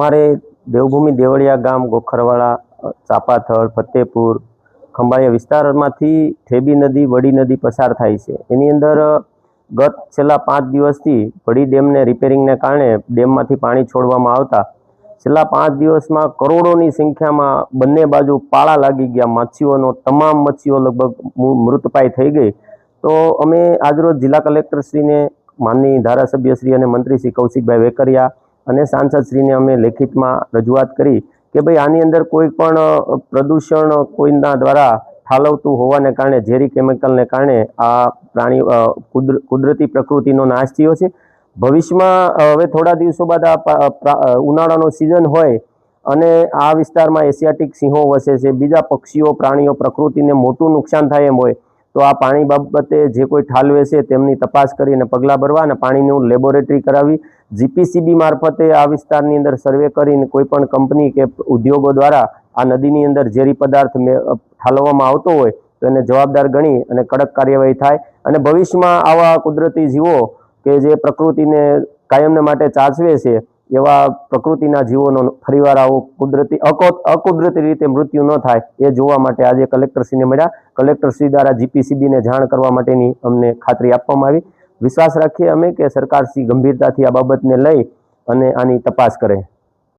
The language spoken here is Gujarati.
અમાरे देवभूमि देवड़िया गाम गोखरवाड़ा चापाथल फतेहपुर खंभाळिया विस्तारमांथी ठेबी नदी वड़ी नदी पसार थाय छे। एनी अंदर गत छेल्ला 5 दिवसथी वड़ी डेमने रिपेरिंगने कारणे डेममांथी पाणी छोड़वामां आवता छेल्ला 5 दिवसमां करोड़ोनी संख्यामां बंने बाजू पाळा लागी गया। माछीओनो तमाम मच्छीओ लगभग मृतपाय थई गई। तो अमे आजरोज जिला कलेक्टरश्रीने माननीय धारासभ्यश्री अने मंत्रीश्री कौशिकभाई वेकरिया અને સાંસદશ્રીને અમે લેખિતમાં રજૂઆત કરી કે ભાઈ આની અંદર કોઈ પણ પ્રદૂષણ કોઈના દ્વારા ઠાલવતું હોવાને કારણે ઝેરી કેમિકલને કારણે આ પ્રાણી કુદરતી પ્રકૃતિનો નાશ થયો છે। ભવિષ્યમાં હવે થોડા દિવસો બાદ આ ઉનાળાનો સિઝન હોય અને આ વિસ્તારમાં એશિયાટિક સિંહો વસે છે, બીજા પક્ષીઓ પ્રાણીઓ પ્રકૃતિને મોટું નુકસાન થાય એમ હોય તો આ પાણી બાબતે જે કોઈ ઠાલવે છે તેમની તપાસ કરી અને પગલાં ભરવા અને પાણીનું લેબોરેટરી કરાવી જીપીસીબી મારફતે આ વિસ્તારની અંદર સર્વે કરીને કોઈ પણ કંપની કે ઉદ્યોગો દ્વારા આ નદીની અંદર ઝેરી પદાર્થ ઠાલવવામાં આવતો હોય તો એને જવાબદાર ગણી અને કડક કાર્યવાહી થાય અને ભવિષ્યમાં આવા કુદરતી જીવો કે જે પ્રકૃતિને કાયમને માટે ચાચવે છે એવા પ્રકૃતિના જીવોનો ફરીવાર આવો કુદરતી અકુદરતી રીતે મૃત્યુ ન થાય એ જોવા માટે આજે કલેક્ટરશ્રીને મળ્યા। કલેક્ટરશ્રી દ્વારા જીપીસીબીને જાણ કરવા માટેની અમને ખાતરી આપવામાં આવી। વિશ્વાસ રાખીએ અમે કે સરકારશ્રી ગંભીરતાથી આ બાબતને લઈ અને આની તપાસ કરે।